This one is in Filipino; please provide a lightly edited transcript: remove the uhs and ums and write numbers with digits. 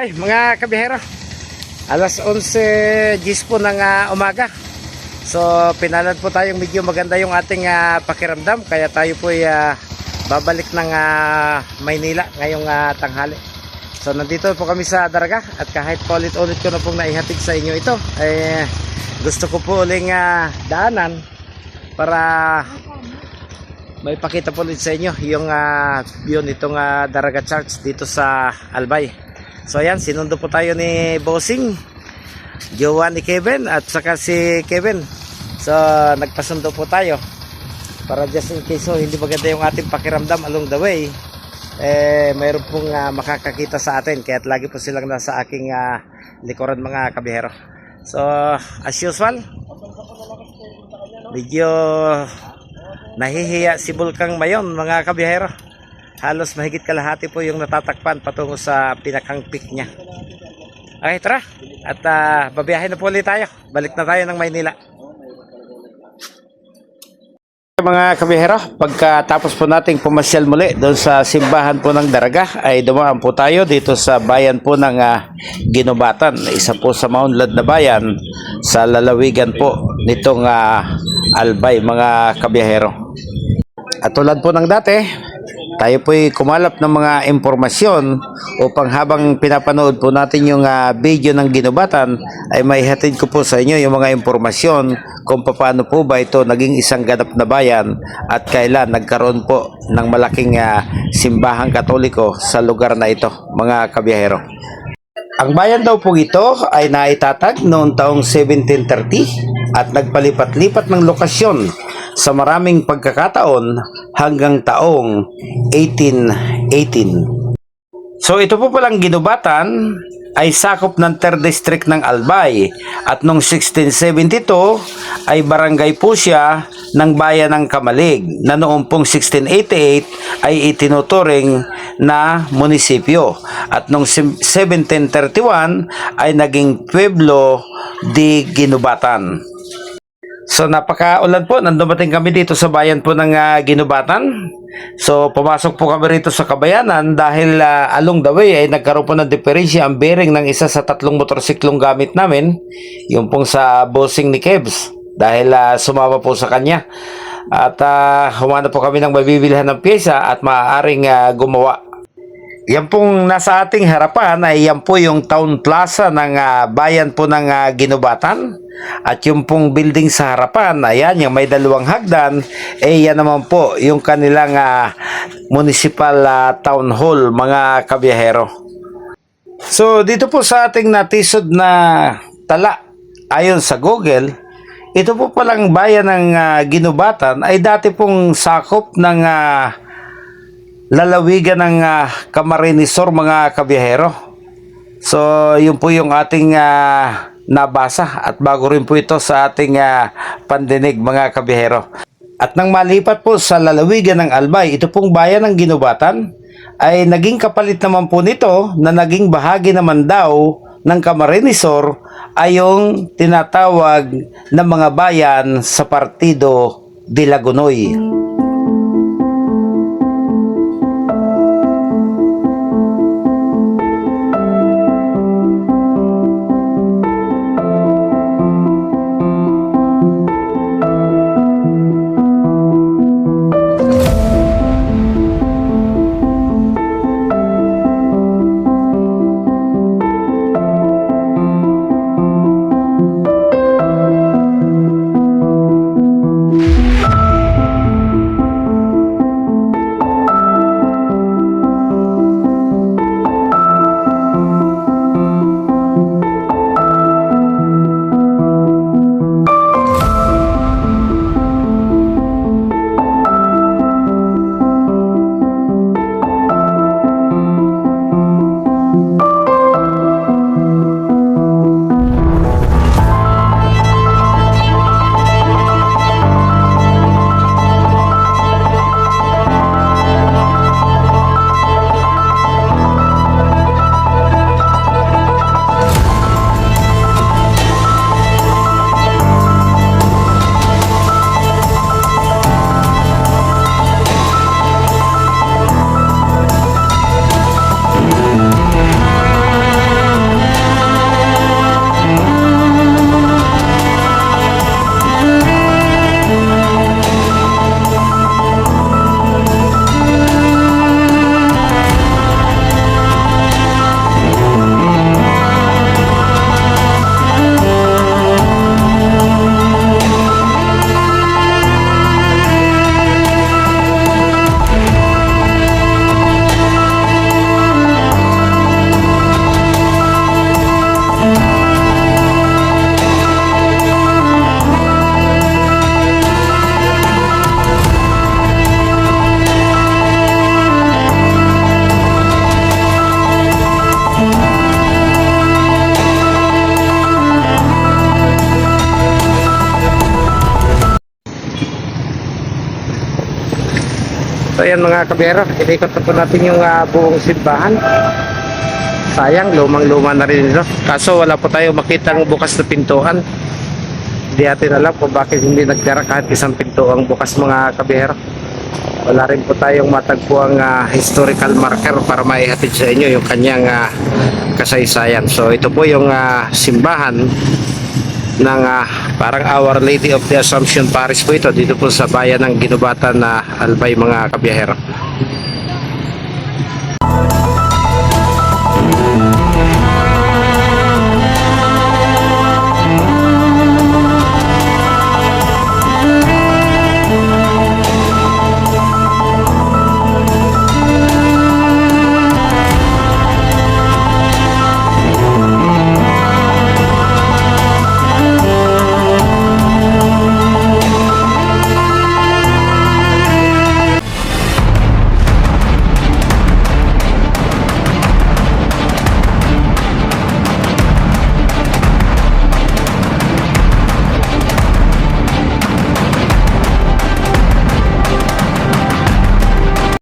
Okay, mga kabihero, alas 11:10 po ng umaga. So, pinalad po tayong medyo maganda yung ating pakiramdam. Kaya tayo po babalik ng Maynila ngayong tanghali. So, nandito po kami sa Daraga. At kahit paulit-ulit ko na pong naihatid sa inyo ito, gusto ko po uling daanan para may pakita po ulit sa inyo yung view nitong Daraga Church dito sa Albay. So ayan, sinundo po tayo ni Bossing, jowa ni Kevin at saka si Kevin. So nagpasundo po tayo para just in case hindi maganda yung ating pakiramdam along the way, mayroon pong makakakita sa atin. Kaya lagi po silang nasa aking likuran, mga kabihero. So as usual, medyo nahihiya si Bulkang Mayon, mga kabihero. Halos mahigit kalahati po yung natatakpan patungo sa pinakang peak niya. Okay, tara. At babiyahin na po ulit tayo. Balik na tayo ng Maynila. Mga kabihero, pagkatapos po nating pumasyal muli doon sa simbahan po ng Daraga, ay dumaan po tayo dito sa bayan po ng Ginubatan. Isa po sa maunlad na bayan sa lalawigan po nitong Albay, mga kabihero. At tulad po ng dati, tayo po'y kumalap ng mga impormasyon upang habang pinapanood po natin yung video ng Ginubatan, ay maihatid ko po sa inyo yung mga impormasyon kung paano po ba ito naging isang ganap na bayan at kailan nagkaroon po ng malaking simbahang Katoliko sa lugar na ito, mga kabiyahero. Ang bayan daw po ito ay naitatag noong taong 1730 at nagpalipat-lipat ng lokasyon sa maraming pagkakataon hanggang taong 1818. So ito po palang Ginubatan ay sakop ng 3rd District ng Albay at noong 1672 ay barangay po siya ng bayan ng Kamalig na noong pong 1688 ay itinuturing na munisipyo at noong 1731 ay naging Pueblo de Ginubatan. So napakaulan po, nandumating kami dito sa bayan po ng Ginubatan. So pumasok po kami rito sa Kabayanan dahil along the way ay nagkaroon po ng diferensya ang bearing ng isa sa 3 motorsiklong gamit namin, yung pong sa Bossing ni Kebs, dahil sumama po sa kanya. At humanap po kami ng mabibilhan ng pyesa at maaaring gumawa. Yan pong nasa ating harapan ay yan po yung town plaza ng bayan po ng Ginubatan. At yung pong building sa harapan, ayan, yung may 2 hagdan, yan naman po yung kanilang municipal town hall, mga kabiyahero. So dito po sa ating natisod na tala, ayon sa Google, ito po palang bayan ng Ginubatan ay dati pong sakop ng lalawigan ng Camarines Sur, mga kabiyahero. So yun po yung ating nabasa at bago rin po ito sa ating pandinig, mga kabihero. At nang malipat po sa lalawigan ng Albay, ito pong bayan ng Ginubatan ay naging kapalit naman po nito na naging bahagi naman daw ng Camarines Sur ay yung tinatawag na mga bayan sa Partido de Lagunoy. So ayan mga kabiyero, inikot na po natin yung buong simbahan. Sayang, lumang-luma na rin ito. Kaso wala po tayo makitang bukas na pintuan. Hindi natin alam kung bakit hindi nagtira kahit isang pinto ang bukas mga kabiyero. Wala rin po tayong matagpo ang historical marker para maihatid sa inyo yung kanyang kasaysayan. So ito po yung simbahan ng parang Our Lady of the Assumption Parish po ito dito po sa bayan ng Ginubatan na Albay mga kabiyahero.